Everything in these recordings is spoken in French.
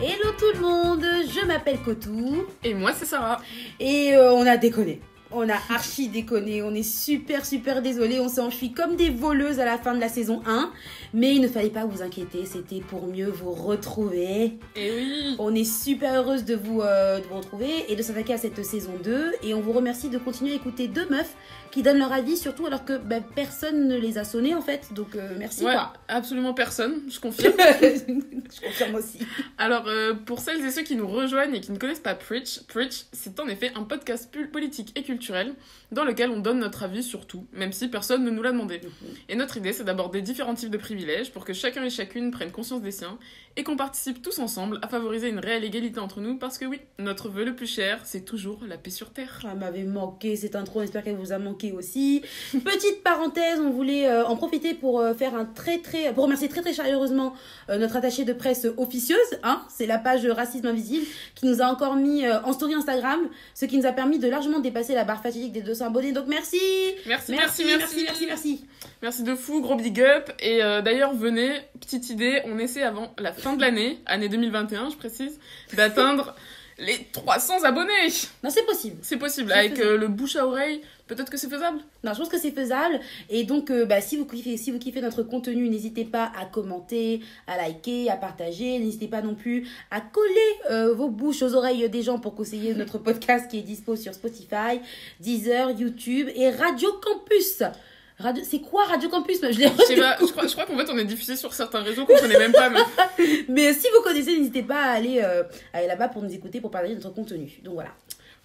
Hello tout le monde, je m'appelle Kotou. Et moi c'est Sarah. Et on a déconné. On a archi déconné, on est super désolé, on s'est enfui comme des voleuses à la fin de la saison 1. Mais il ne fallait pas vous inquiéter, c'était pour mieux vous retrouver. Et oui. On est super heureuse de vous retrouver et de s'attaquer à cette saison 2. Et on vous remercie de continuer à écouter deux meufs qui donnent leur avis, surtout alors que personne ne les a sonnés en fait. Donc merci. Ouais, quoi. absolument personne, je confirme. Je confirme aussi. Alors, pour celles et ceux qui nous rejoignent et qui ne connaissent pas Preach, c'est en effet un podcast politique et culturel dans lequel on donne notre avis sur tout, même si personne ne nous l'a demandé. Et notre idée, c'est d'aborder différents types de privilèges pour que chacun et chacune prenne conscience des siens et qu'on participe tous ensemble à favoriser une réelle égalité entre nous, parce que oui, notre vœu le plus cher, c'est toujours la paix sur Terre. Elle m'avait manqué cette intro, j'espère qu'elle vous a manqué aussi. Petite parenthèse, on voulait en profiter pour faire pour remercier très chaleureusement notre attachée de presse officieuse, hein, c'est la page Racisme Invisible qui nous a encore mis en story Instagram, ce qui nous a permis de largement dépasser la barre fatidique des 200 abonnés, donc merci. Merci de fou, gros big up. Et d'ailleurs, venez, petite idée, on essaie avant la fin de l'année, année 2021 je précise, d'atteindre les 300 abonnés. Non, c'est possible. C'est possible, avec le bouche à oreille, peut-être que c'est faisable. Non, je pense que c'est faisable. Et donc, si vous kiffez notre contenu, n'hésitez pas à commenter, à liker, à partager. N'hésitez pas non plus à coller vos bouches aux oreilles des gens pour conseiller notre podcast qui est dispo sur Spotify, Deezer, YouTube et Radio Campus. C'est quoi Radio Campus? Je crois qu'en fait on est diffusé sur certains réseaux qu'on connaît même pas. Mais si vous connaissez, n'hésitez pas à aller là-bas pour nous écouter, pour partager notre contenu. Donc voilà.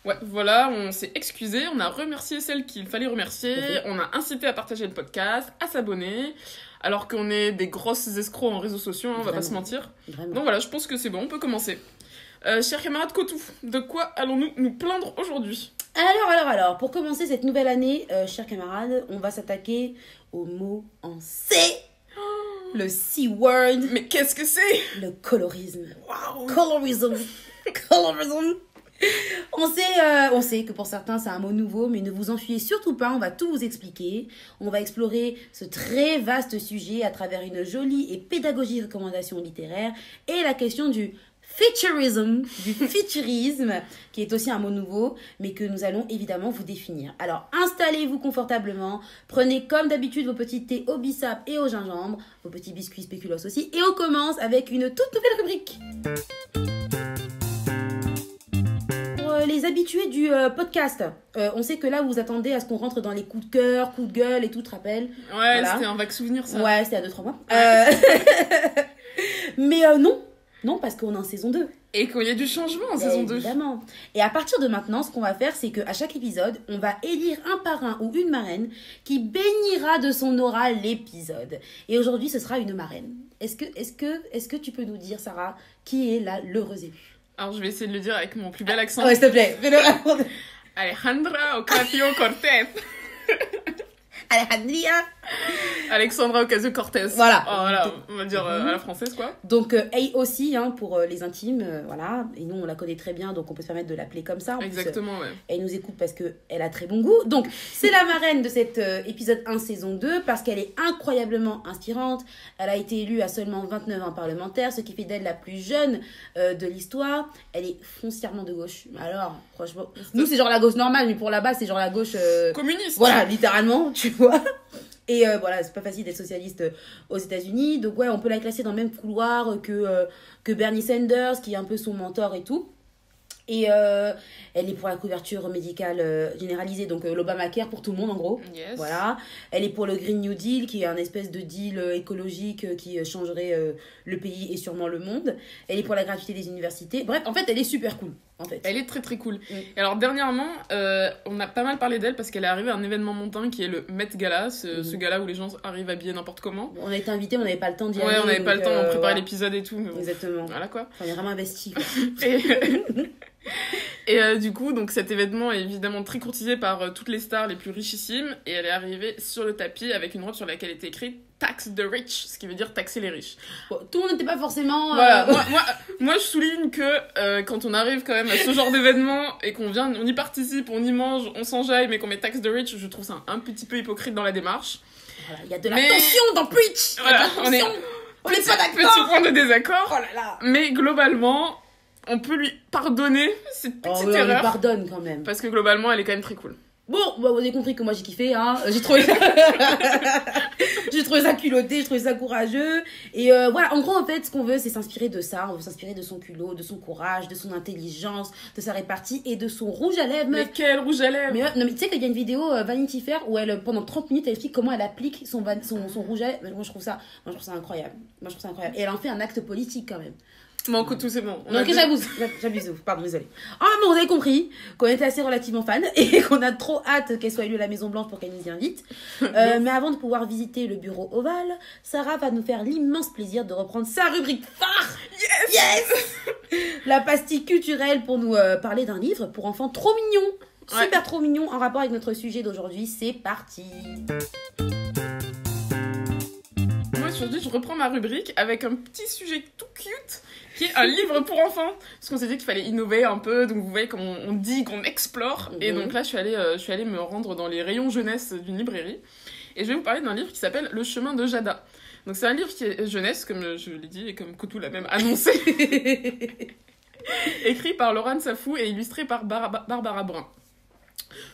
Ouais, voilà, on s'est excusé, on a remercié celles qu'il fallait remercier, on a incité à partager le podcast, à s'abonner, alors qu'on est des grosses escrocs en réseaux sociaux, on va pas se mentir. Vraiment. Donc voilà, je pense que c'est bon, on peut commencer. Chers camarades Kotou, de quoi allons-nous nous plaindre aujourd'hui ? Alors, pour commencer cette nouvelle année, chers camarades, on va s'attaquer au mot en C. Le C-word. Mais qu'est-ce que c'est ? Le colorisme. Waouh. Colorism. On sait que pour certains c'est un mot nouveau, mais ne vous enfuyez surtout pas, on va tout vous expliquer. On va explorer ce très vaste sujet à travers une jolie et pédagogique recommandation littéraire et la question du futurisme, qui est aussi un mot nouveau, mais que nous allons évidemment vous définir. Alors, installez-vous confortablement, prenez comme d'habitude vos petits thés au bissap et au gingembre, vos petits biscuits spéculoos aussi, et on commence avec une toute nouvelle rubrique. Pour les habitués du podcast, on sait que là, vous attendez à ce qu'on rentre dans les coups de cœur, coups de gueule et tout, tu te rappelles ? Ouais, voilà. C'était un vague souvenir, ça. Ouais, c'était à 2-3 mois. Mais non, parce qu'on est en saison 2. Et qu'il y a du changement en saison 2. Évidemment. Et à partir de maintenant, ce qu'on va faire, c'est qu'à chaque épisode, on va élire un parrain ou une marraine qui bénira de son aura l'épisode. Et aujourd'hui, ce sera une marraine. Est-ce que tu peux nous dire, Sarah, qui est l'heureuse élue ? Alors, je vais essayer de le dire avec mon plus bel accent. Ouais, s'il te plaît. Alejandra Ocasio-Cortez. Alexandra Ocasio-Cortez. Voilà. Oh, voilà, on va dire à la française, quoi. Donc, aussi, hein, pour les intimes, voilà. Et nous, on la connaît très bien, donc on peut se permettre de l'appeler comme ça. Exactement, ouais. Elle nous écoute parce qu'elle a très bon goût. Donc, c'est la marraine de cet épisode 1, saison 2, parce qu'elle est incroyablement inspirante. Elle a été élue à seulement 29 ans parlementaire, ce qui fait d'elle la plus jeune de l'histoire. Elle est foncièrement de gauche. Alors, franchement, nous, c'est genre la gauche normale, mais pour là-bas, c'est genre la gauche... communiste. Voilà, littéralement, tu vois. Et voilà, c'est pas facile d'être socialiste aux États-Unis. Donc ouais, on peut la classer dans le même couloir que Bernie Sanders, qui est un peu son mentor et tout. Et elle est pour la couverture médicale généralisée, donc l'Obamacare pour tout le monde en gros. Yes. Voilà. Elle est pour le Green New Deal, qui est un espèce de deal écologique qui changerait le pays et sûrement le monde. Elle est pour la gratuité des universités. Bref, en fait, elle est super cool. En fait. Elle est très cool. Et alors dernièrement, on a pas mal parlé d'elle parce qu'elle est arrivée à un événement mondain qui est le Met Gala, ce gala où les gens arrivent habillés n'importe comment. On a été invités, on n'avait pas le temps d'y aller. Ouais, on n'avait pas le temps, on préparait l'épisode et tout. Mais bon. Exactement. Voilà quoi. Enfin, on est vraiment investis. Et du coup, donc cet événement est évidemment très courtisé par toutes les stars les plus richissimes, et elle est arrivée sur le tapis avec une robe sur laquelle était écrit Tax the rich, ce qui veut dire taxer les riches. Bon, tout le monde n'était pas forcément... Voilà, moi je souligne que quand on arrive quand même à ce genre d'événement et qu'on vient, on y participe, on y mange, on s'enjaille, mais qu'on met tax the rich, je trouve ça un petit peu hypocrite dans la démarche. Voilà, il y a de la tension dans Preach. Voilà, On n'est pas Petit d'accord. point de désaccord. Oh là là. Mais globalement, on peut lui pardonner cette petite On lui erreur. pardonne quand même. Parce que globalement, elle est quand même très cool. Bon, bah, vous avez compris que moi j'ai kiffé, hein. J'ai trouvé ça... j'ai trouvé ça culotté, j'ai trouvé ça courageux. Et voilà, en gros, en fait, ce qu'on veut, c'est s'inspirer de ça. On veut s'inspirer de son culot, de son courage, de son intelligence, de sa répartie et de son rouge à lèvres. Mais quel rouge à lèvres! Mais, non, mais tu sais qu'il y a une vidéo Vanity Fair où elle, pendant 30 minutes, elle explique comment elle applique son rouge à lèvres. Moi, je trouve ça incroyable. Et elle en fait un acte politique quand même. Bon, tout c'est bon. Non, ok, j'abuse, pardon, désolée. Bon, vous avez compris qu'on était assez relativement fans et qu'on a trop hâte qu'elle soit élue à la Maison Blanche pour qu'elle nous y invite. Mais avant de pouvoir visiter le bureau ovale, Sarah va nous faire l'immense plaisir de reprendre sa rubrique phare. Yes. La pastille culturelle pour nous parler d'un livre pour enfants trop mignon. Super trop mignon en rapport avec notre sujet d'aujourd'hui. C'est parti. Moi, aujourd'hui, je reprends ma rubrique avec un petit sujet tout cute qui est un livre pour enfants. Parce qu'on s'est dit qu'il fallait innover un peu, donc vous voyez comme on dit qu'on explore. Et donc là, je suis allée me rendre dans les rayons jeunesse d'une librairie. Et je vais vous parler d'un livre qui s'appelle Le chemin de Jada. Donc c'est un livre qui est jeunesse, comme je l'ai dit, et comme Kotou l'a même annoncé. Écrit par Laurent Safou et illustré par Barbara Brun.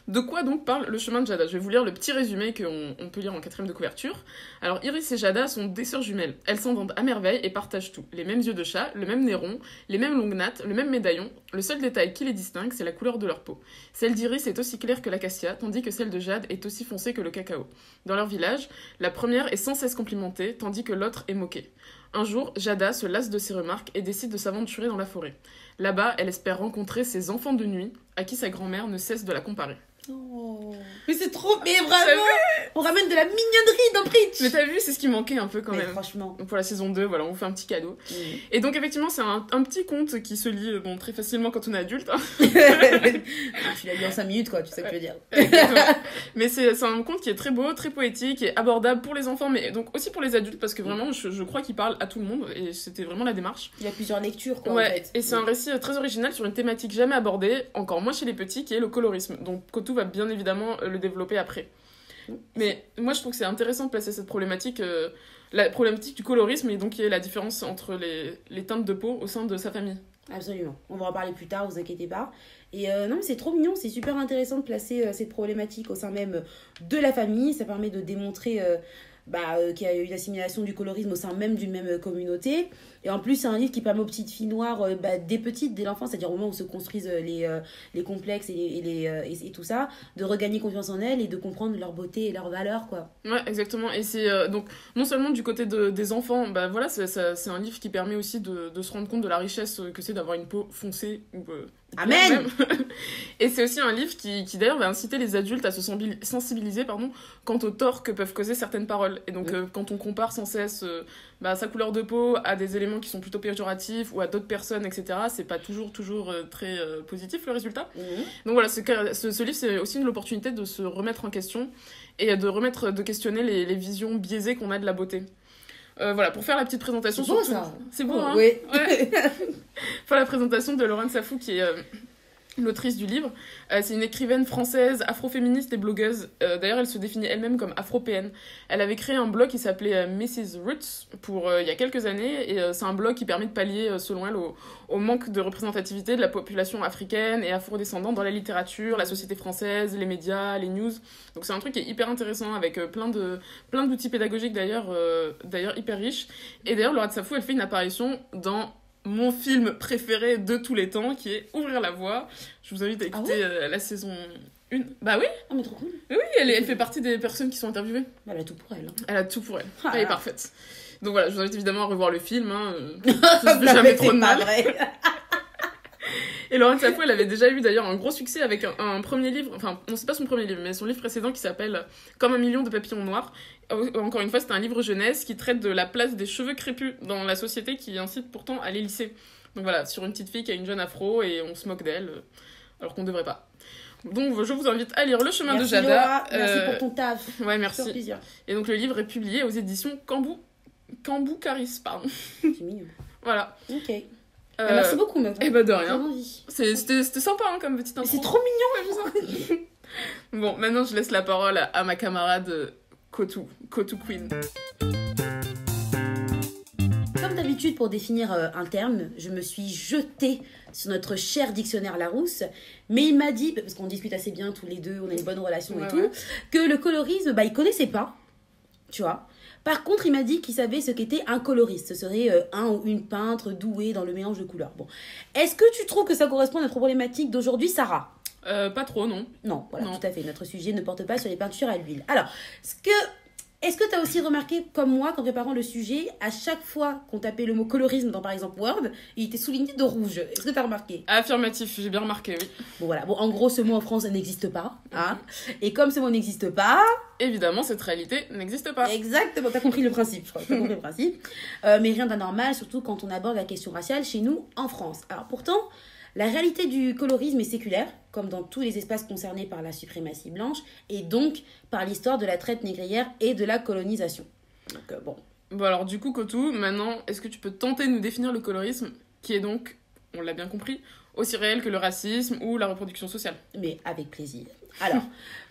De quoi donc parle Le chemin de Jada? Je vais vous lire le petit résumé qu'on peut lire en 4e de couverture. Alors Iris et Jada sont des sœurs jumelles. Elles s'entendent à merveille et partagent tout. Les mêmes yeux de chat, le même nez rond, les mêmes longues nattes, le même médaillon. Le seul détail qui les distingue, c'est la couleur de leur peau. Celle d'Iris est aussi claire que l'acacia, tandis que celle de Jade est aussi foncée que le cacao. Dans leur village, la première est sans cesse complimentée, tandis que l'autre est moquée. Un jour, Jada se lasse de ses remarques et décide de s'aventurer dans la forêt. Là-bas, elle espère rencontrer ses enfants de nuit, à qui sa grand-mère ne cesse de la comparer. Oh. Mais c'est trop... Mais vraiment, on ramène de la mignonnerie dans Preach. Mais t'as vu, c'est ce qui manquait un peu quand même. Franchement. Donc pour la saison 2, voilà, on vous fait un petit cadeau. Et donc effectivement, c'est un petit conte qui se lit très facilement quand on est adulte. Hein. Tu l'as lu en 5 minutes, quoi, tu sais ce que je veux dire. Mais c'est un conte qui est très beau, très poétique et abordable pour les enfants, mais donc aussi pour les adultes, parce que vraiment, je crois qu'il parle à tout le monde, et c'était vraiment la démarche. Il y a plusieurs lectures, quoi, ouais, en fait. Et c'est un récit très original sur une thématique jamais abordée, encore moins chez les petits, qui est le colorisme. Donc Kotou va bien évidemment le développer après. Mais moi, je trouve que c'est intéressant de placer cette problématique, la problématique du colorisme, et donc qui est la différence entre les teintes de peau au sein de sa famille. Absolument. On va en parler plus tard, vous inquiétez pas. Et non, mais c'est trop mignon, c'est super intéressant de placer cette problématique au sein même de la famille. Ça permet de démontrer qu'il y a eu une assimilation du colorisme au sein même d'une même communauté. Et en plus, c'est un livre qui permet aux petites filles noires, dès petites, dès l'enfance, c'est-à-dire au moment où se construisent les complexes et tout ça, de regagner confiance en elles et de comprendre leur beauté et leur valeur, quoi. Ouais, exactement. Et c'est donc non seulement du côté des enfants, voilà, c'est un livre qui permet aussi de se rendre compte de la richesse que c'est d'avoir une peau foncée ou Amen. Et c'est aussi un livre qui d'ailleurs va inciter les adultes à se sensibiliser quant au tort que peuvent causer certaines paroles. Et donc quand on compare sans cesse sa couleur de peau à des éléments qui sont plutôt péjoratifs ou à d'autres personnes, etc., c'est pas toujours très positif le résultat. Donc voilà, ce livre, c'est aussi l'opportunité de se remettre en question et de questionner les visions biaisées qu'on a de la beauté. Voilà, pour faire la petite présentation... C'est beau, ça. C'est beau, hein. Oui. Ouais. Pour la présentation de Laurent Safou, qui est l'autrice du livre. C'est une écrivaine française, afroféministe et blogueuse. D'ailleurs, elle se définit elle-même comme afropéenne. Elle avait créé un blog qui s'appelait Mrs. Roots il y a quelques années, et c'est un blog qui permet de pallier, selon elle, au manque de représentativité de la population africaine et afrodescendante dans la littérature, la société française, les médias, les news. Donc c'est un truc qui est hyper intéressant, avec plein d'outils pédagogiques d'ailleurs hyper riches. Et d'ailleurs, Laurent Safou, elle fait une apparition dans mon film préféré de tous les temps, qui est Ouvrir la voie. Je vous invite à écouter la saison 1. Bah oui. Ah, mais trop cool. Oui, elle fait partie des personnes qui sont interviewées. Elle a tout pour elle. Hein. Elle a tout pour elle. Ah, elle est parfaite. Donc voilà, je vous invite évidemment à revoir le film. Je ne fais jamais trop de mal. Vrai. Et Laurent Safou, elle avait déjà eu d'ailleurs un gros succès avec un premier livre, enfin, non, c'est pas son premier livre, mais son livre précédent qui s'appelle Comme 1 million de papillons noirs. Encore une fois, c'est un livre jeunesse qui traite de la place des cheveux crépus dans la société, qui incite pourtant à les lisser. Donc voilà, sur une petite fille qui a une jeune afro et on se moque d'elle, alors qu'on devrait pas. Donc je vous invite à lire Le chemin de Jada. Laura, merci pour ton taf. Ouais, merci. Plaisir. Et donc le livre est publié aux éditions Cambou Caris, pardon. C'est mignon. Voilà. Ok. Merci beaucoup, meuf. Eh ben de rien. C'était sympa comme petite intro. C'est trop mignon. Bon, maintenant je laisse la parole à ma camarade Kotou Queen. d'habitude, pour définir un terme, je me suis jetée sur notre cher dictionnaire Larousse, mais il m'a dit, parce qu'on discute assez bien tous les deux, on a une bonne relation et tout, que le colorisme, il connaissait pas, tu vois. Par contre, il m'a dit qu'il savait ce qu'était un coloriste. Ce serait un ou une peintre douée dans le mélange de couleurs. Bon. Est-ce que tu trouves que ça correspond à notre problématique d'aujourd'hui, Sarah ? Pas trop, non. Non, voilà, non. Tout à fait. Notre sujet ne porte pas sur les peintures à l'huile. Alors, est-ce que tu as aussi remarqué, comme moi, qu'en préparant le sujet, à chaque fois qu'on tapait le mot colorisme dans, par exemple, Word, il était souligné de rouge. Est-ce que tu as remarqué ? Affirmatif, j'ai bien remarqué, oui. Bon, voilà. Bon, en gros, ce mot en France n'existe pas. Hein. Et comme ce mot n'existe pas... Évidemment, cette réalité n'existe pas. Exactement. Tu as compris le principe, je crois. Tu as compris le principe. Mais rien d'anormal, surtout quand on aborde la question raciale chez nous, en France. Alors, pourtant... La réalité du colorisme est séculaire, comme dans tous les espaces concernés par la suprématie blanche, et donc par l'histoire de la traite négrière et de la colonisation. Donc, bon. Bon, alors du coup, Kotou, maintenant, est-ce que tu peux tenter de nous définir le colorisme, qui est donc, on l'a bien compris, aussi réel que le racisme ou la reproduction sociale ? Mais avec plaisir. Alors,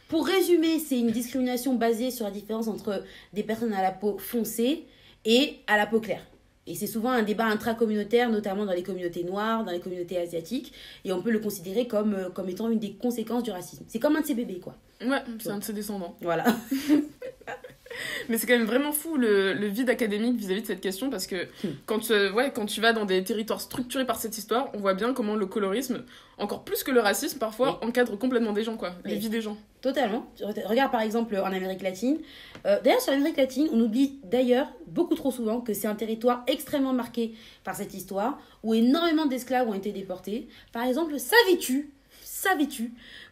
pour résumer, c'est une discrimination basée sur la différence entre des personnes à la peau foncée et à la peau claire. Et c'est souvent un débat intracommunautaire, notamment dans les communautés noires, dans les communautés asiatiques. Et on peut le considérer comme étant une des conséquences du racisme. C'est comme un de ses bébés, quoi. Ouais, c'est un de ses descendants. Voilà. Mais c'est quand même vraiment fou le vide académique vis-à-vis de cette question, parce que quand tu vas dans des territoires structurés par cette histoire, on voit bien comment le colorisme, encore plus que le racisme, parfois encadre complètement des gens, quoi, les vies des gens. Totalement. Regarde par exemple en Amérique latine. D'ailleurs, sur l'Amérique latine, on oublie d'ailleurs beaucoup trop souvent que c'est un territoire extrêmement marqué par cette histoire, où énormément d'esclaves ont été déportés. Par exemple, savais-tu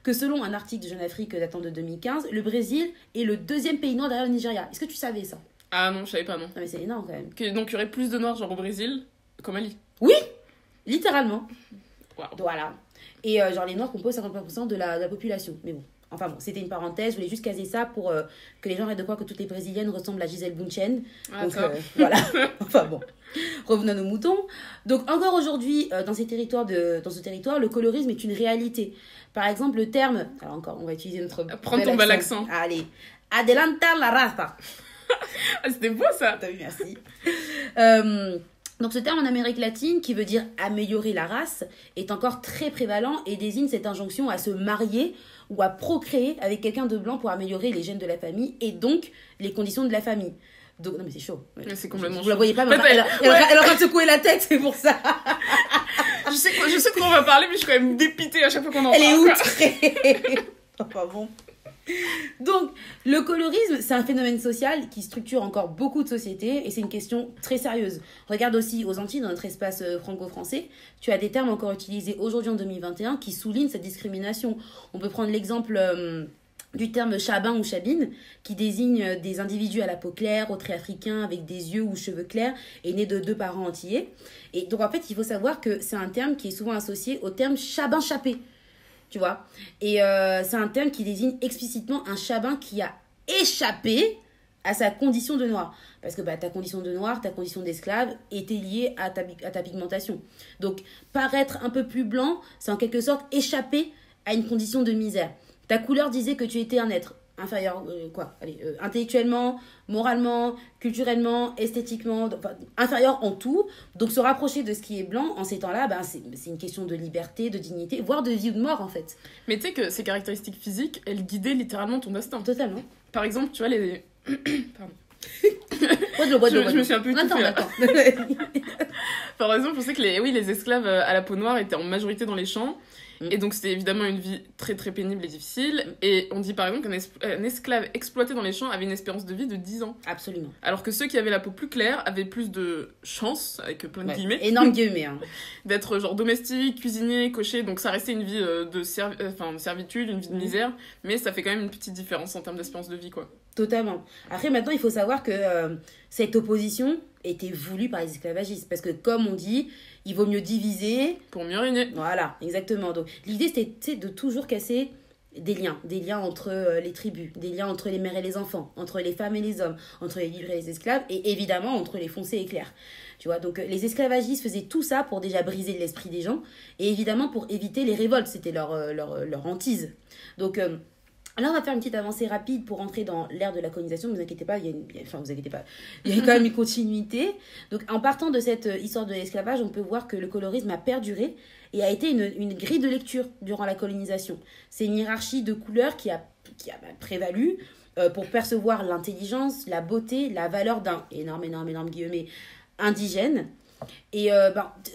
que selon un article de Jeune Afrique datant de 2015, le Brésil est le 2e pays noir derrière le Nigeria. Est-ce que tu savais ça ? Ah non, je savais pas, non. Non mais c'est énorme quand même. Donc il y aurait plus de noirs genre au Brésil qu'au Mali ? Oui, littéralement. Wow. Voilà. Et genre les noirs composent 50% de la population. Mais bon. Enfin bon, c'était une parenthèse, je voulais juste caser ça pour que les gens arrêtent de croire que toutes les Brésiliennes ressemblent à Gisèle Bündchen. Ah, donc voilà, enfin bon, revenons à nos moutons. Donc encore aujourd'hui, dans ce territoire, le colorisme est une réalité. Par exemple, le terme, alors encore, on va utiliser notre prends ton bel accent. Allez, adelantar la raza. Ah, c'était beau ça. T'as vu, merci. Donc ce terme en Amérique latine, qui veut dire améliorer la race, est encore très prévalent et désigne cette injonction à se marier ou à procréer avec quelqu'un de blanc pour améliorer les gènes de la famille et donc les conditions de la famille. Donc, non mais c'est chaud. Mais c'est complètement chaud. Vous la voyez pas, mais elle est en train de secouer la tête, c'est pour ça. Je sais de quoi on va parler, mais je suis quand même dépitée à chaque fois qu'on en parle. Elle est outrée. Enfin bon. Donc, le colorisme, c'est un phénomène social qui structure encore beaucoup de sociétés et c'est une question très sérieuse. Regarde aussi aux Antilles, dans notre espace franco-français, tu as des termes encore utilisés aujourd'hui en 2021 qui soulignent cette discrimination. On peut prendre l'exemple du terme chabin ou chabine, qui désigne des individus à la peau claire, aux traits africains, avec des yeux ou cheveux clairs et nés de 2 parents antillais. Et donc, en fait, il faut savoir que c'est un terme qui est souvent associé au terme chabin-chapé. Tu vois, et c'est un terme qui désigne explicitement un chabin qui a échappé à sa condition de noir. Parce que ta condition de noir, ta condition d'esclave était liée à ta pigmentation. Donc, paraître un peu plus blanc, c'est en quelque sorte échapper à une condition de misère. Ta couleur disait que tu étais un être inférieur, intellectuellement, moralement, culturellement, esthétiquement, inférieur en tout. Donc se rapprocher de ce qui est blanc en ces temps-là, c'est une question de liberté, de dignité, voire de vie ou de mort en fait. Mais tu sais que ces caractéristiques physiques, elles guidaient littéralement ton destin. Totalement. Par exemple, tu vois les... Pardon. Je me suis un peu étouffée là. Attends. Par exemple, on sait que les esclaves à la peau noire étaient en majorité dans les champs. Et donc, c'était évidemment une vie très très pénible et difficile. Et on dit par exemple qu'un esclave exploité dans les champs avait une espérance de vie de 10 ans. Absolument. Alors que ceux qui avaient la peau plus claire avaient plus de chance, avec plein de guillemets. Énorme guillemets. Hein. D'être genre domestique, cuisinier, cocher. Donc, ça restait une vie de servitude, une vie de misère. Mais ça fait quand même une petite différence en termes d'espérance de vie, quoi. Totalement. Après, maintenant, il faut savoir que cette opposition était voulue par les esclavagistes. Parce que, comme on dit, il vaut mieux diviser... pour mieux régner. Voilà, exactement. Donc, l'idée, c'était de toujours casser des liens entre les tribus, des liens entre les mères et les enfants, entre les femmes et les hommes, entre les libres et les esclaves, et évidemment, entre les foncés et clairs. Tu vois, donc les esclavagistes faisaient tout ça pour déjà briser l'esprit des gens, et évidemment pour éviter les révoltes. C'était leur hantise. Donc... Là, on va faire une petite avancée rapide pour entrer dans l'ère de la colonisation. Ne vous inquiétez pas, vous inquiétez pas, il y a quand même une continuité. Donc, en partant de cette histoire de l'esclavage, on peut voir que le colorisme a perduré et a été une grille de lecture durant la colonisation. C'est une hiérarchie de couleurs qui a prévalu pour percevoir l'intelligence, la beauté, la valeur d'un énorme guillemets indigène. Et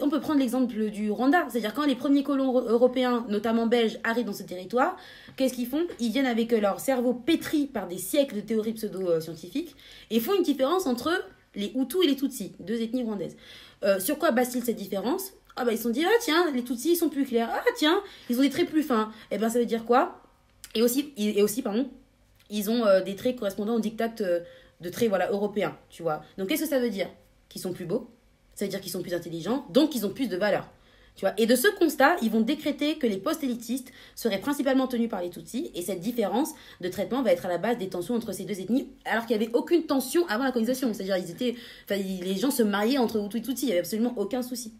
on peut prendre l'exemple du Rwanda, c'est-à-dire quand les premiers colons européens, notamment belges, arrivent dans ce territoire, qu'est-ce qu'ils font? Ils viennent avec leur cerveau pétri par des siècles de théories pseudo-scientifiques et font une différence entre les Hutus et les Tutsis, deux ethnies rwandaises. Sur quoi base-t-il cette différence? Ils se sont dit, tiens, les Tutsis ils sont plus clairs, tiens, ils ont des traits plus fins. Et ça veut dire quoi? Et aussi, ils ont des traits correspondant au diktat de traits européens, tu vois. Donc qu'est-ce que ça veut dire? Qu'ils sont plus beaux. Ça veut dire qu'ils sont plus intelligents, donc ils ont plus de valeur. Tu vois. Et de ce constat, ils vont décréter que les postes élitistes seraient principalement tenus par les Tutsis, et cette différence de traitement va être à la base des tensions entre ces deux ethnies, alors qu'il n'y avait aucune tension avant la colonisation. C'est-à-dire les gens se mariaient entre Hutus et Tutsis, il n'y avait absolument aucun souci.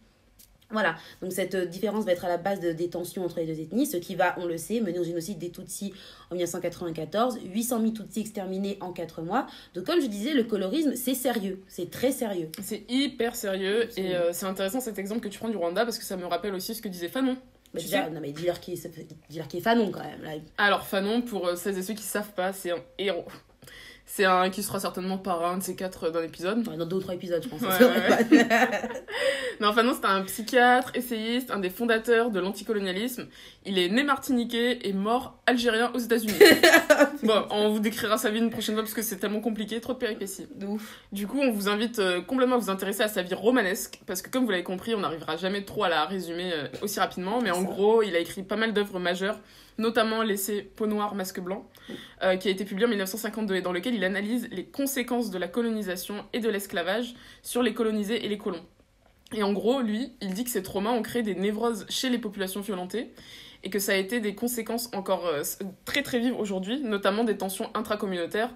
Voilà, donc cette différence va être à la base des tensions entre les deux ethnies, ce qui va, on le sait, mener au génocide des Tutsis en 1994, 800 000 Tutsis exterminés en 4 mois. Donc comme je disais, le colorisme, c'est sérieux, c'est très sérieux. C'est hyper sérieux. Absolument. Et c'est intéressant cet exemple que tu prends du Rwanda, parce que ça me rappelle aussi ce que disait Fanon. Dis-leur qui est Fanon quand même. Là. Alors Fanon, pour celles et ceux qui ne savent pas, c'est un héros. C'est un qui sera certainement par un de ces 4 dans l'épisode. Ouais, dans 2 ou 3 épisodes, je pense. Ouais. Non, Fanon, c'était un psychiatre, essayiste, un des fondateurs de l'anticolonialisme. Il est né martiniquais et mort algérien aux États-Unis. Bon, on vous décrira sa vie une prochaine fois parce que c'est tellement compliqué, trop de péripéties. De ouf. Du coup, on vous invite complètement à vous intéresser à sa vie romanesque parce que, comme vous l'avez compris, on n'arrivera jamais trop à la résumer aussi rapidement. Mais en gros, il a écrit pas mal d'œuvres majeures, notamment l'essai Peau noire, masque blanc, qui a été publié en 1952 et dans lequel il analyse les conséquences de la colonisation et de l'esclavage sur les colonisés et les colons. Et en gros, lui, il dit que ces traumas ont créé des névroses chez les populations violentées et que ça a été des conséquences encore très très vives aujourd'hui, notamment des tensions intracommunautaires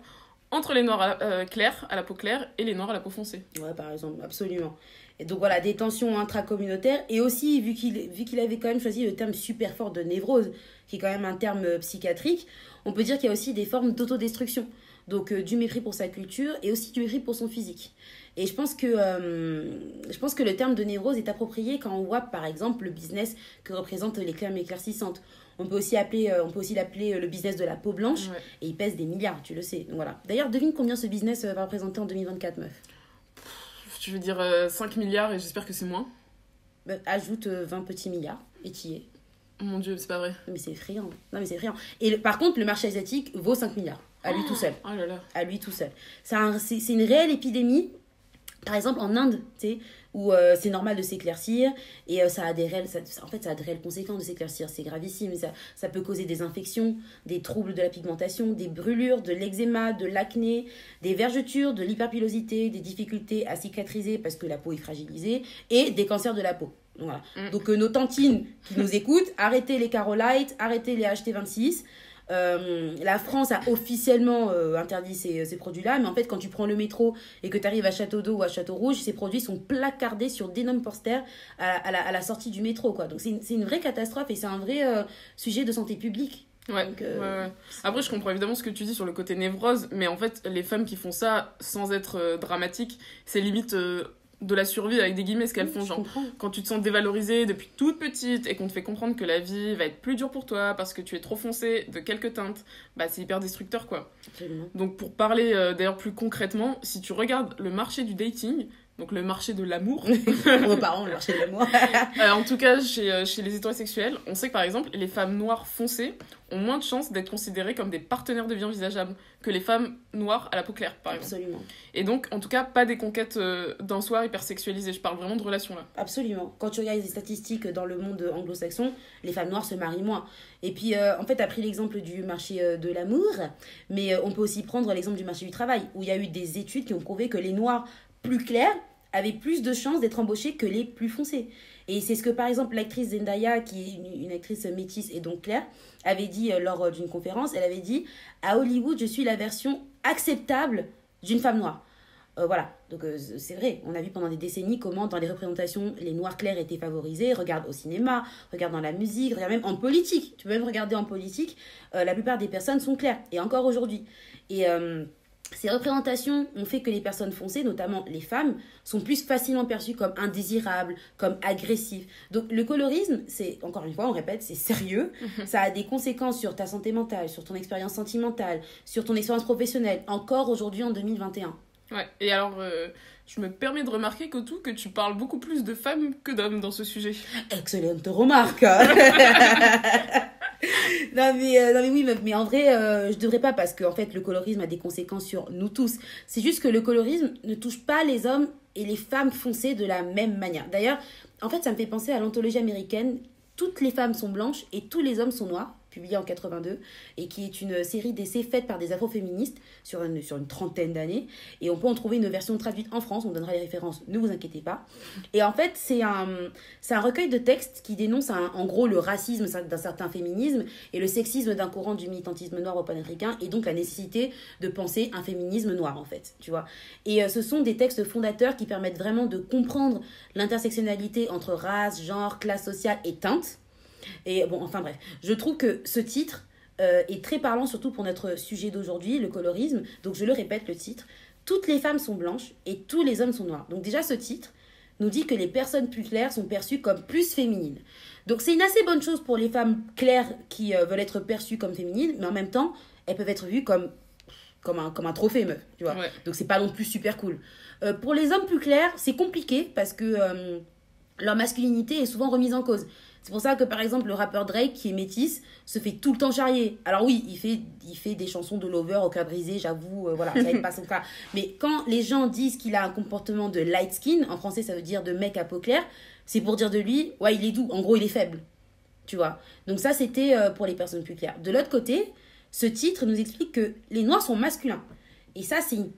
entre les noirs à la peau claire et les noirs à la peau foncée. Ouais, par exemple, absolument. Et donc voilà, des tensions intracommunautaires. Et aussi, vu qu'il avait quand même choisi le terme super fort de névrose, qui est quand même un terme psychiatrique, on peut dire qu'il y a aussi des formes d'autodestruction. Donc du mépris pour sa culture et aussi du mépris pour son physique. Et je pense que le terme de névrose est approprié quand on voit, par exemple, le business que représentent les crèmes éclaircissantes. On peut aussi l'appeler le business de la peau blanche, ouais. Et il pèse des milliards, tu le sais. Donc voilà. D'ailleurs, devine combien ce business va représenter en 2024, meuf. Je veux dire 5 milliards et j'espère que c'est moins. Ajoute 20 petits milliards et t'y es. Mon Dieu, c'est pas vrai. Mais c'est effrayant. Non, mais c'est effrayant. Et par contre, le marché asiatique vaut 5 milliards. À lui tout seul. Oh là là. À lui tout seul. C'est une réelle épidémie. Par exemple, en Inde, tu sais, où c'est normal de s'éclaircir et ça a des réelles conséquences de s'éclaircir. C'est gravissime. Ça peut causer des infections, des troubles de la pigmentation, des brûlures, de l'eczéma, de l'acné, des vergetures, de l'hyperpilosité, des difficultés à cicatriser parce que la peau est fragilisée et des cancers de la peau. Voilà. Donc nos tantines qui nous écoutent, arrêtez les Carolites, arrêtez les HT26. La France a officiellement interdit ces produits-là, mais en fait, quand tu prends le métro et que tu arrives à Château d'Eau ou à Château Rouge, ces produits sont placardés sur d'énormes posters à la sortie du métro, quoi. Donc, c'est une vraie catastrophe et c'est un vrai sujet de santé publique. Ouais. Donc, ouais. Après, je comprends évidemment ce que tu dis sur le côté névrose, mais en fait, les femmes qui font ça sans être dramatiques, c'est limite de la survie avec des guillemets ce qu'elles font, genre quand tu te sens dévalorisée depuis toute petite et qu'on te fait comprendre que la vie va être plus dure pour toi parce que tu es trop foncée de quelques teintes, c'est hyper destructeur, quoi. Absolument. Donc pour parler d'ailleurs plus concrètement, si tu regardes le marché du dating, donc le marché de l'amour. Vos parents, le marché de l'amour. En tout cas, chez les hétérosexuels, on sait que par exemple, les femmes noires foncées ont moins de chances d'être considérées comme des partenaires de vie envisageables que les femmes noires à la peau claire, par exemple. Absolument. Et donc, en tout cas, pas des conquêtes d'un soir hypersexualisées. Je parle vraiment de relations là. Absolument. Quand tu regardes les statistiques dans le monde anglo-saxon, les femmes noires se marient moins. Et puis, en fait, tu as pris l'exemple du marché de l'amour, mais on peut aussi prendre l'exemple du marché du travail, où il y a eu des études qui ont prouvé que les noirs plus clairs avaient plus de chances d'être embauchés que les plus foncés. Et c'est ce que, par exemple, l'actrice Zendaya, qui est une actrice métisse et donc claire, avait dit lors d'une conférence. Elle avait dit « À Hollywood, je suis la version acceptable d'une femme noire. » Voilà, donc c'est vrai, on a vu pendant des décennies comment dans les représentations, les noirs clairs étaient favorisés. Regarde au cinéma, regarde dans la musique, regarde même en politique. Tu peux même regarder en politique, la plupart des personnes sont claires, et encore aujourd'hui. Et ces représentations ont fait que les personnes foncées, notamment les femmes, sont plus facilement perçues comme indésirables, comme agressives. Donc le colorisme, c'est, encore une fois, on répète, c'est sérieux. Ça a des conséquences sur ta santé mentale, sur ton expérience sentimentale, sur ton expérience professionnelle, encore aujourd'hui en 2021. Ouais, et alors, je me permets de remarquer, Kotou, que tu parles beaucoup plus de femmes que d'hommes dans ce sujet. Excellente remarque. Non mais oui, mais en vrai, je devrais pas, parce qu'en fait, le colorisme a des conséquences sur nous tous. C'est juste que le colorisme ne touche pas les hommes et les femmes foncées de la même manière. D'ailleurs, en fait, ça me fait penser à l'anthologie américaine « Toutes les femmes sont blanches et tous les hommes sont noirs », publiée en 82, et qui est une série d'essais faite par des afroféministes sur une trentaine d'années. Et on peut en trouver une version traduite en France, on donnera les références, ne vous inquiétez pas. Et en fait, c'est un recueil de textes qui dénonce en gros le racisme d'un certain féminisme et le sexisme d'un courant du militantisme noir au panafricain, et donc la nécessité de penser un féminisme noir, en fait, tu vois. Et ce sont des textes fondateurs qui permettent vraiment de comprendre l'intersectionnalité entre race, genre, classe sociale et teinte. Et bon, enfin bref, je trouve que ce titre est très parlant, surtout pour notre sujet d'aujourd'hui, le colorisme. Donc je le répète, le titre: toutes les femmes sont blanches et tous les hommes sont noirs. Donc déjà, ce titre nous dit que les personnes plus claires sont perçues comme plus féminines. Donc c'est une assez bonne chose pour les femmes claires qui veulent être perçues comme féminines, mais en même temps, elles peuvent être vues comme un trophée, meuf, tu vois. Ouais. Donc c'est pas non plus super cool. Pour les hommes plus clairs, c'est compliqué parce que leur masculinité est souvent remise en cause. C'est pour ça que, par exemple, le rappeur Drake, qui est métis, se fait tout le temps charrier. Alors oui, il fait des chansons de lover au cœur brisé, j'avoue, voilà, ça n'est pas son cas. Mais quand les gens disent qu'il a un comportement de light skin, en français ça veut dire de mec à peau claire, c'est pour dire de lui, ouais, il est doux, en gros, il est faible. Tu vois. Donc ça, c'était pour les personnes plus claires. De l'autre côté, ce titre nous explique que les noirs sont masculins. Et ça, c'est une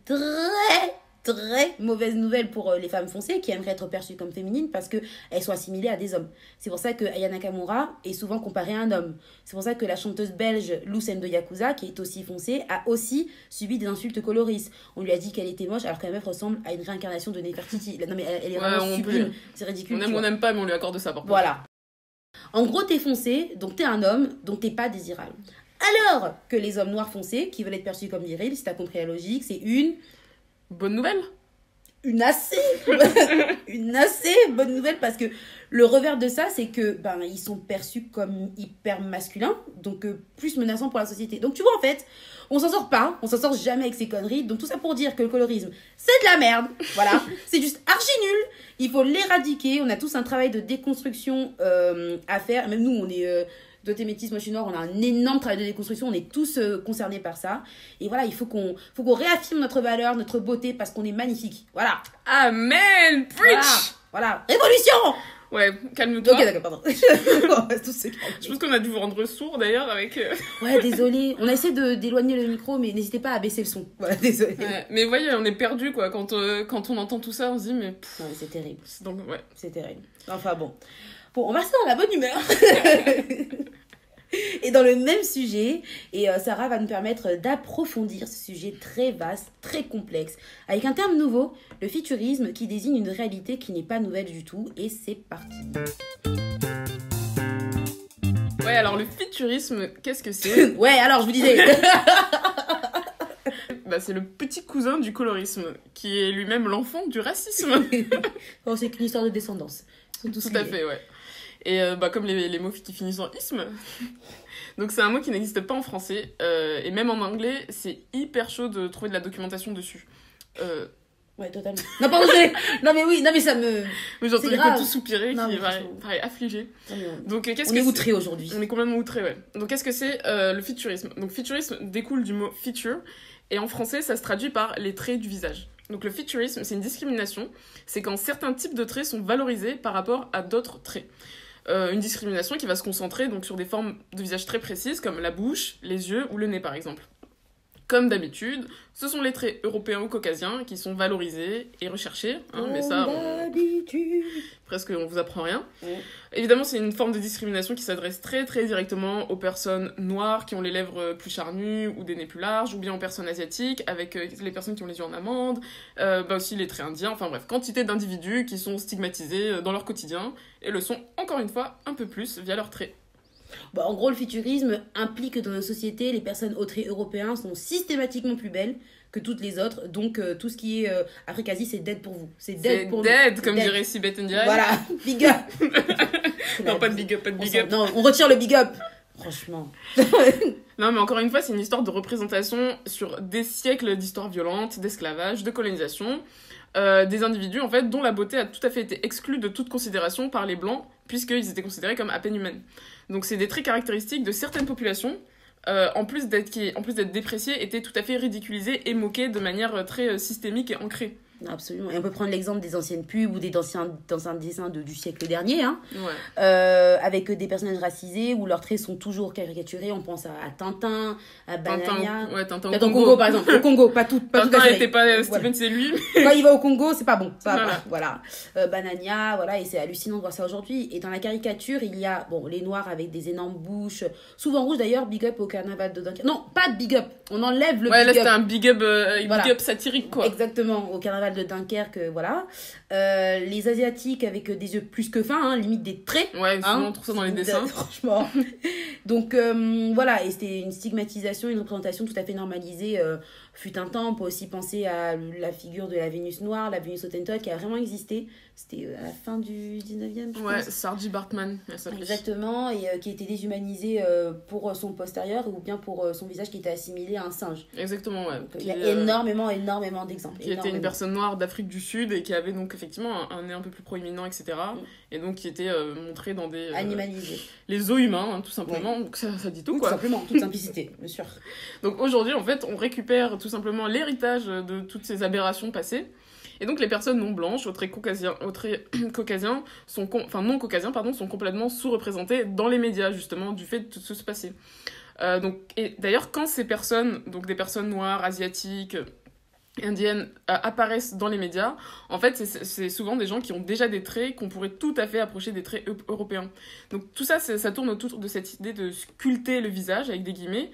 très mauvaise nouvelle pour les femmes foncées qui aimeraient être perçues comme féminines parce qu'elles sont assimilées à des hommes. C'est pour ça que Aya Nakamura est souvent comparée à un homme. C'est pour ça que la chanteuse belge Lou Sende Yakuza, qui est aussi foncée, a aussi subi des insultes coloristes. On lui a dit qu'elle était moche alors que la meuf ressemble à une réincarnation de Nefertiti. Non mais elle est vraiment sublime. C'est ridicule. On aime ou on n'aime pas, mais on lui accorde ça par contre. Voilà. En gros, t'es foncé, donc t'es un homme, donc t'es pas désirable. Alors que les hommes noirs foncés, qui veulent être perçus comme virils, si t'as compris la logique, c'est une bonne nouvelle. Une assez bonne nouvelle, parce que le revers de ça, c'est que ils sont perçus comme hyper masculins, donc plus menaçants pour la société. Donc tu vois, en fait, on s'en sort pas, on s'en sort jamais avec ces conneries. Donc tout ça pour dire que le colorisme, c'est de la merde, voilà, c'est juste archi nul. Il faut l'éradiquer. On a tous un travail de déconstruction à faire. Même nous, on est Doté métis, moi je suis noire, on a un énorme travail de déconstruction, on est tous concernés par ça. Et voilà, il faut qu'on réaffirme notre valeur, notre beauté, parce qu'on est magnifique. Voilà. Amen. Preach. Voilà. Révolution. Ouais, calme-toi. Ok, d'accord, pardon. On va tous se calmer. Je pense qu'on a dû vous rendre sourds d'ailleurs avec... Ouais, désolé. On a essayé d'éloigner le micro, mais n'hésitez pas à baisser le son. Voilà, désolé. Ouais, mais voyez, on est perdu quoi. Quand on entend tout ça, on se dit, mais... Non, mais c'est terrible. Donc, ouais. C'est terrible. Enfin bon. Bon, on va rester dans la bonne humeur. Et dans le même sujet, et Sarah va nous permettre d'approfondir ce sujet très vaste, très complexe, avec un terme nouveau, le futurisme, qui désigne une réalité qui n'est pas nouvelle du tout. Et c'est parti. Ouais, alors le futurisme, qu'est-ce que c'est? Ouais, alors je vous disais... C'est le petit cousin du colorisme, qui est lui-même l'enfant du racisme. Oh, c'est qu'une histoire de descendance. Ils sont tous Tout à fait, ouais. Et comme les mots qui finissent en isme. Donc c'est un mot qui n'existe pas en français. Et même en anglais, c'est hyper chaud de trouver de la documentation dessus. Ouais, totalement. Non, pas osé. Non, mais oui, non, mais ça me... Mais j'ai entendu que tout soupirer, non, qui est affligé. Donc, on est outrés aujourd'hui. On est complètement outrés, ouais. Donc qu'est-ce que c'est le futurisme? Donc futurisme découle du mot feature. Et en français, ça se traduit par les traits du visage. Donc le futurisme, c'est une discrimination. C'est quand certains types de traits sont valorisés par rapport à d'autres traits. Une discrimination qui va se concentrer donc sur des formes de visage très précises, comme la bouche, les yeux ou le nez, par exemple. Comme d'habitude, ce sont les traits européens ou caucasiens qui sont valorisés et recherchés. Mais ça, presque on vous apprend rien. Évidemment, c'est une forme de discrimination qui s'adresse très très directement aux personnes noires qui ont les lèvres plus charnues ou des nez plus larges, ou bien aux personnes asiatiques, avec les personnes qui ont les yeux en amande, aussi les traits indiens, enfin bref, quantité d'individus qui sont stigmatisés dans leur quotidien, et le sont encore une fois un peu plus via leurs traits. En gros, le futurisme implique que dans nos sociétés, les personnes aux traits européens sont systématiquement plus belles que toutes les autres. Donc, tout ce qui est Africasie, c'est dead pour vous. C'est dead pour nous. Comme dirait Sibeth Ndiaye. Voilà, big up. Non, pas de big up, pas de big up. Non, on retire le big up. Franchement. Non, mais encore une fois, c'est une histoire de représentation sur des siècles d'histoire violente, d'esclavage, de colonisation. Des individus, en fait, dont la beauté a tout à fait été exclue de toute considération par les Blancs, puisqu'ils étaient considérés comme à peine humaines. Donc c'est des traits caractéristiques de certaines populations, en plus d'être dépréciés, étaient tout à fait ridiculisés et moqués de manière très systémique et ancrée. Absolument. Et on peut prendre l'exemple des anciennes pubs ou des anciens dessins du siècle dernier, avec des personnages racisés où leurs traits sont toujours caricaturés. On pense à Tintin, à Banania. Tintin au Congo, par exemple. Au Congo, pas tout. Tintin n'était pas Steven, c'est lui. Quand il va au Congo, c'est pas bon. Voilà. Banania, voilà. Et c'est hallucinant de voir ça aujourd'hui. Et dans la caricature, il y a les noirs avec des énormes bouches, souvent rouges d'ailleurs. Big up au carnaval de Dunkerque. Non, pas de big up. On enlève le big up. Ouais, là c'était un big up satirique, quoi. Exactement, au carnaval de Dunkerque, voilà. Les Asiatiques avec des yeux plus que fins, limite des traits. Ouais, souvent on trouve ça dans les dessins. Franchement. Donc, voilà, et c'était une stigmatisation, une représentation tout à fait normalisée. Fut un temps, on peut aussi penser à la figure de la Vénus noire, la Vénus Hottentot, qui a vraiment existé. C'était à la fin du 19e, je pense. Saartjie Baartman, elle s'appelait. Exactement, et qui était déshumanisée pour son postérieur, ou bien pour son visage qui était assimilé à un singe. Exactement, ouais. Donc, il y a énormément d'exemples. Qui était une personne noire d'Afrique du Sud, et qui avait donc effectivement un nez un peu plus proéminent, etc. Et donc qui était montrée dans des... animalisés. Les os humains, tout simplement. Ouais. Donc ça dit tout, quoi. Tout simplement, toute simplicité, bien sûr. Donc aujourd'hui, en fait, on récupère tout simplement l'héritage de toutes ces aberrations passées. Et donc les personnes non blanches, aux traits caucasiens sont non caucasiens, sont complètement sous-représentées dans les médias, justement, du fait de tout ce qui se passait. Et d'ailleurs, quand ces personnes, donc des personnes noires, asiatiques, indiennes, apparaissent dans les médias, en fait, c'est souvent des gens qui ont déjà des traits qu'on pourrait tout à fait approcher des traits européens. Donc tout ça, ça tourne autour de cette idée de sculpter le visage, avec des guillemets,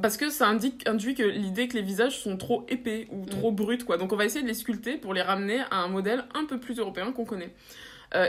parce que ça induit que l'idée que les visages sont trop épais ou trop bruts, quoi. Donc on va essayer de les sculpter pour les ramener à un modèle un peu plus européen qu'on connaît.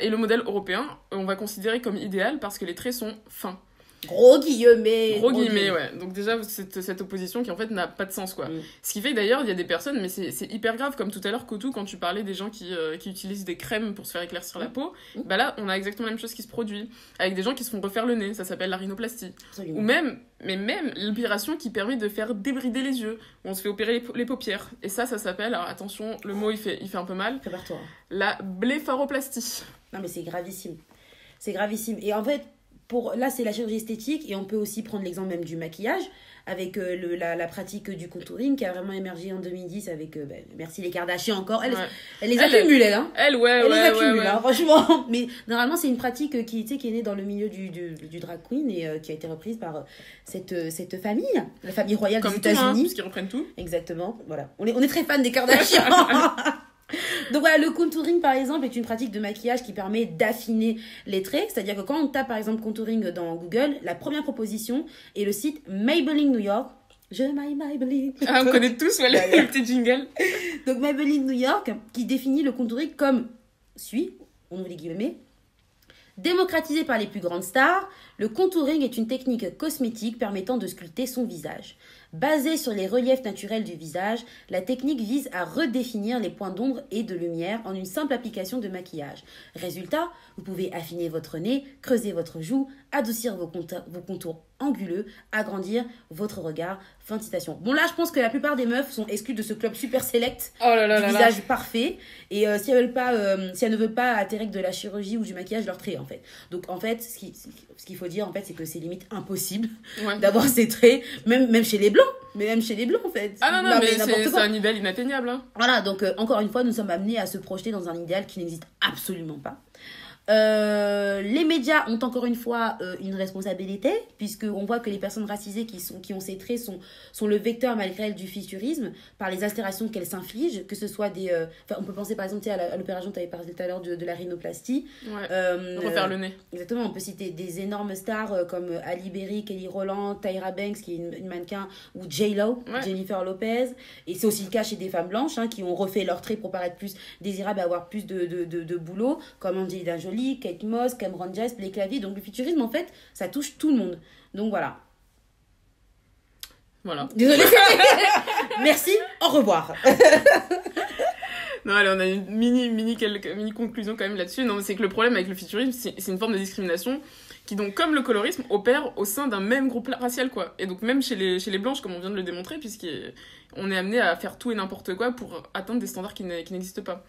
Et le modèle européen, on va considérer comme idéal parce que les traits sont fins. Gros guillemets, ouais. Donc déjà, cette opposition qui en fait n'a pas de sens, quoi. Ce qui fait d'ailleurs, il y a des personnes, mais c'est hyper grave, comme tout à l'heure, Kotou, quand tu parlais des gens qui utilisent des crèmes pour se faire éclaircir la peau, bah là, on a exactement la même chose qui se produit, avec des gens qui se font refaire le nez, ça s'appelle la rhinoplastie. Absolument. Ou même l'opération qui permet de faire débrider les yeux, où on se fait opérer les paupières. Et ça s'appelle, alors attention, le mot il fait un peu mal, prépare-toi. La blépharoplastie. Non mais c'est gravissime. C'est gravissime. Et en fait, là, c'est la chirurgie esthétique, et on peut aussi prendre l'exemple même du maquillage, avec la pratique du contouring qui a vraiment émergé en 2010 avec, merci les Kardashian encore. Elle les accumule, elle, hein. Elle les accumule, hein, franchement. Mais normalement, c'est une pratique qui est née dans le milieu du drag queen et qui a été reprise par cette famille, la famille royale des États-Unis. Comme tout, parce qu'ils reprennent tout. Exactement, voilà. On est très fans des Kardashian. Donc voilà, le contouring par exemple est une pratique de maquillage qui permet d'affiner les traits, c'est-à-dire que quand on tape par exemple contouring dans Google, la première proposition est le site Maybelline New York. Maybelline. Ah, on connaît tous le petit jingle. Donc Maybelline New York qui définit le contouring comme suit, on ouvre les guillemets. Démocratisé par les plus grandes stars, le contouring est une technique cosmétique permettant de sculpter son visage. Basée sur les reliefs naturels du visage, la technique vise à redéfinir les points d'ombre et de lumière en une simple application de maquillage. Résultat, vous pouvez affiner votre nez, creuser votre joue, adoucir vos contours anguleux, agrandir votre regard. Fin de citation. Bon là, je pense que la plupart des meufs sont exclues de ce club super select du visage parfait. Et si elles ne veulent pas atterrir de la chirurgie ou du maquillage, leurs traits en fait. Donc en fait, ce qu'il faut dire en fait, c'est que c'est limite impossible d'avoir ces traits, même chez les blancs. Mais même chez les blancs, en fait. Ah non, mais c'est un idéal inatteignable. Hein. Voilà, donc encore une fois, nous sommes amenés à se projeter dans un idéal qui n'existe absolument pas. Les médias ont encore une fois une responsabilité, puisqu'on voit que les personnes racisées qui ont ces traits sont le vecteur malgré elles du futurisme par les altérations qu'elles s'infligent, que ce soit des... on peut penser par exemple à l'opération, tu avais parlé tout à l'heure de la rhinoplastie. Refaire le nez. Exactement, on peut citer des énormes stars comme Ali Berry, Kelly Rowland, Tyra Banks, qui est une mannequin, ou J-Lo, Jennifer Lopez. Et c'est aussi le cas chez des femmes blanches qui ont refait leurs traits pour paraître plus désirables et avoir plus de boulot, comme Angelina Jolie, Kate Moss, Cameron Diaz, Blake Lively. Donc le futurisme, en fait, ça touche tout le monde. Donc voilà. Désolée. Merci, au revoir. Non, allez, on a une mini conclusion quand même là-dessus. Non, c'est que le problème avec le futurisme, c'est une forme de discrimination qui, donc, comme le colorisme, opère au sein d'un même groupe racial, quoi. Et donc, même chez les blanches, comme on vient de le démontrer, puisqu'on est amené à faire tout et n'importe quoi pour atteindre des standards qui n'existent pas.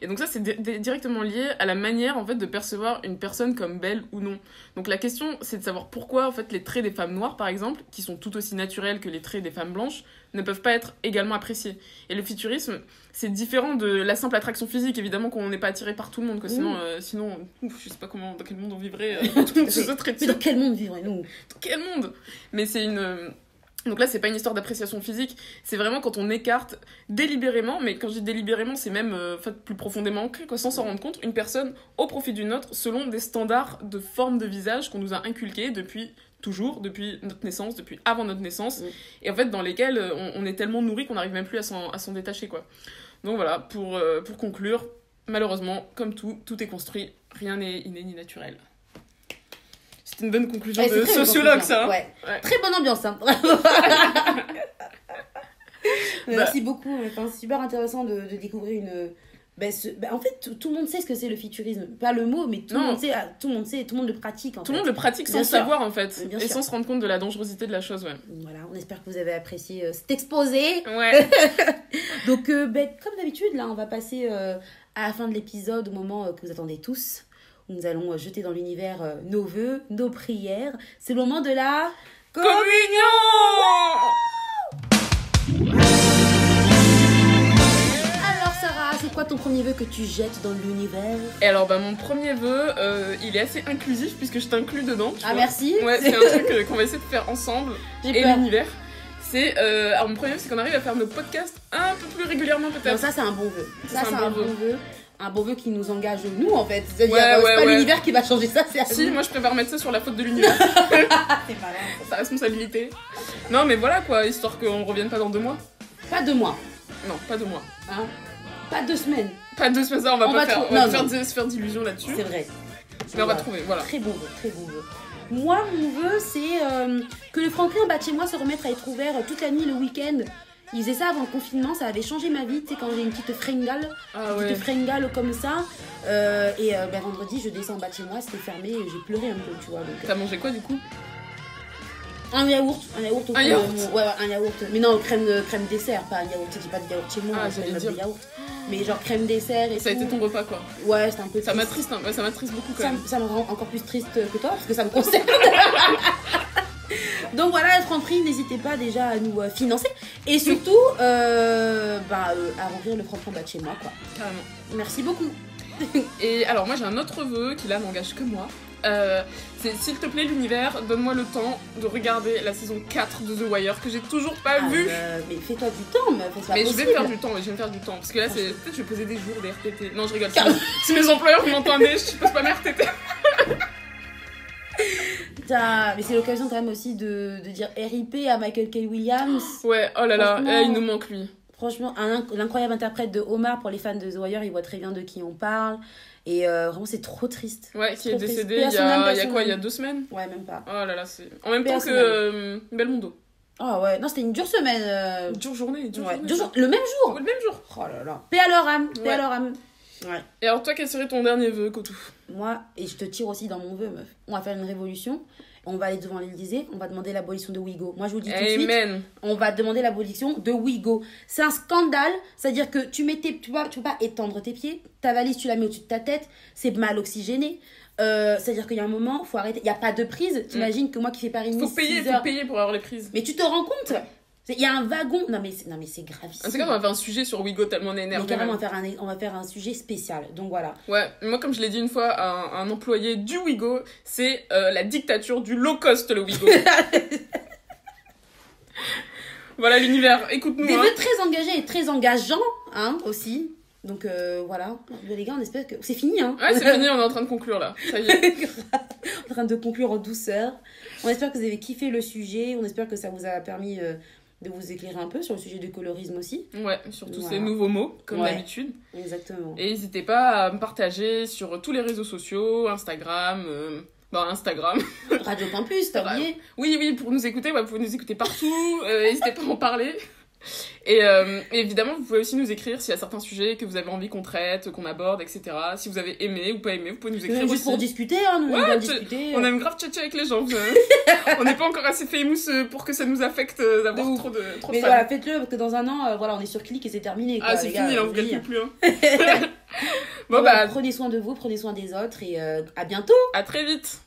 Et donc ça, c'est directement lié à la manière, en fait, de percevoir une personne comme belle ou non. Donc la question, c'est de savoir pourquoi, en fait, les traits des femmes noires, par exemple, qui sont tout aussi naturels que les traits des femmes blanches, ne peuvent pas être également appréciés. Et le futurisme, c'est différent de la simple attraction physique, évidemment qu'on n'est pas attiré par tout le monde, que sinon, je sais pas dans quel monde on vivrait, tout le monde se traite. Mais dans quel monde vivrions-nous ? Dans quel monde ? Mais c'est donc là, c'est pas une histoire d'appréciation physique, c'est vraiment quand on écarte délibérément, mais quand je dis délibérément, c'est même plus profondément ancré, sans s'en rendre compte, une personne au profit d'une autre, selon des standards de forme de visage qu'on nous a inculqués depuis notre naissance, depuis avant notre naissance, et en fait dans lesquels on est tellement nourri qu'on n'arrive même plus à s'en détacher, quoi. Donc voilà, pour conclure, malheureusement, comme tout est construit, rien n'est inné ni naturel. C'est une bonne conclusion de sociologue, ça. Hein. Ouais. Très bonne ambiance. Hein. Merci beaucoup. Enfin, c'est super intéressant de découvrir une... en fait, tout le monde sait ce que c'est le futurisme. Pas le mot, mais tout le monde sait, tout le monde le pratique. Tout le monde le pratique sans savoir, en fait. Et sans se rendre compte de la dangerosité de la chose, ouais. Voilà, on espère que vous avez apprécié cet exposé. Ouais. Donc, comme d'habitude, là, on va passer à la fin de l'épisode, au moment que vous attendez tous. Nous allons jeter dans l'univers nos vœux, nos prières. C'est le moment de la communion. Alors Sarah, c'est quoi ton premier vœu que tu jettes dans l'univers ? Et alors mon premier vœu, il est assez inclusif puisque je t'inclus dedans. Merci. Ouais, c'est un truc qu'on va essayer de faire ensemble. L'univers. Alors mon premier vœu, c'est qu'on arrive à faire nos podcasts un peu plus régulièrement peut-être. Non, ça c'est un bon vœu. Ça c'est un bon vœu. Un beau vœu qui nous engage nous en fait. C'est-à-dire c'est pas l'univers qui va changer ça, c'est à nous. Si, moi je préfère mettre ça sur la faute de l'univers. C'est pas grave. Sa responsabilité. Non mais voilà quoi, histoire qu'on revienne pas dans 2 mois. Pas 2 mois. Non, pas 2 mois. Hein ? Pas 2 semaines. Pas 2 semaines, ça on va pas se faire d'illusions là-dessus. C'est vrai. Mais on va trouver, voilà. Très bon vœu, très bon vœu. Moi, mon vœu, c'est que le Franprix en bas de chez moi se remette à être ouvert toute la nuit, le week-end. Ils faisaient ça avant le confinement, ça avait changé ma vie, tu sais, quand j'ai une petite fringale, comme ça. Vendredi, je descends en bas de chez moi, c'était fermé, et j'ai pleuré un peu, tu vois. T'as mangé quoi du coup ? Un yaourt. Un yaourt. Un yaourt. Mais non, crème dessert, pas un yaourt. J'ai pas de yaourt chez moi, j'allais dire. Yaourt. Mais genre crème dessert et ça a été ton repas quoi. Ouais, c'était un peu triste. Ça m'attriste beaucoup quand même. Ça me rend encore plus triste que toi, parce que ça me concerne. Donc voilà, Franprix, n'hésitez pas déjà à nous financer. Et surtout, à remplir le Franprix en bas de chez moi, quoi. Carrément. Merci beaucoup. Et alors moi j'ai un autre vœu qui là n'engage que moi. C'est s'il te plaît l'univers, donne-moi le temps de regarder la saison 4 de The Wire que j'ai toujours pas vue. Mais fais-toi du temps, meuf, c'est pas possible. Je vais me faire du temps, parce que là c'est peut-être je vais poser des jours des RTT. Non, je rigole. Si mes employeurs m'entendaient, je pose pas mes RTT. Mais c'est l'occasion quand même aussi de dire RIP à Michael K. Williams. Ouais, oh là là, il nous manque lui. Franchement, l'incroyable interprète de Omar, pour les fans de The Wire, ils voient très bien de qui on parle. Et vraiment, c'est trop triste. Ouais, qui est décédé il y a 2 semaines ? Ouais, même pas. Oh là là, c'est... En même temps que Belmondo. Ah ouais, non, c'était une dure semaine. Dure journée. Le même jour. Le même jour. Oh là là. Paix à leur âme. Ouais. Et alors toi, quel serait ton dernier vœu, Kotou ? Moi, et je te tire aussi dans mon vœu, meuf. On va faire une révolution. On va aller devant l'Élysée. On va demander l'abolition de Ouigo. Moi, je vous dis tout de suite. On va demander l'abolition de Ouigo. C'est un scandale. C'est-à-dire que tu peux pas étendre tes pieds. Ta valise, tu la mets au-dessus de ta tête. C'est mal oxygéné. C'est-à-dire qu'il y a un moment, faut arrêter. Il n'y a pas de prise. T'imagines que moi qui fais Paris-Nice, faut payer pour avoir les prises. Mais tu te rends compte ? Il y a un wagon. Non, mais c'est gravissime. C'est quand on va faire un sujet sur Wigo tellement on est énervé. Mais carrément, on va faire un sujet spécial. Donc voilà. Ouais, moi, comme je l'ai dit une fois à un employé du Wigo, c'est la dictature du low cost, le Wigo. Voilà l'univers. Écoute-nous. Des vœux très engagés et très engageants, hein, aussi. Donc voilà. Les gars, on espère que. C'est fini, hein. Ouais, c'est fini, on est en train de conclure là. Ça y est. En train de conclure en douceur. On espère que vous avez kiffé le sujet. On espère que ça vous a permis de vous éclairer un peu sur le sujet du colorisme aussi. Ouais, surtout ces nouveaux mots, comme d'habitude. Exactement. Et n'hésitez pas à me partager sur tous les réseaux sociaux, Instagram. Instagram. Radio Campus, t'as oublié? Oui, pour nous écouter, vous pouvez nous écouter partout. N'hésitez pas à en parler. Et évidemment, vous pouvez aussi nous écrire s'il y a certains sujets que vous avez envie qu'on traite, qu'on aborde, etc. Si vous avez aimé ou pas aimé, vous pouvez nous écrire juste aussi. pour discuter, hein, nous ouais, discuter. On aime grave tchatcher avec les gens. On n'est pas encore assez famous pour que ça nous affecte d'avoir trop de fans. Mais voilà, faites-le, parce que dans un an, on est sur clic et c'est terminé. Quoi, c'est fini, on vous calcule plus. Hein. Prenez soin de vous, prenez soin des autres et à bientôt. À très vite.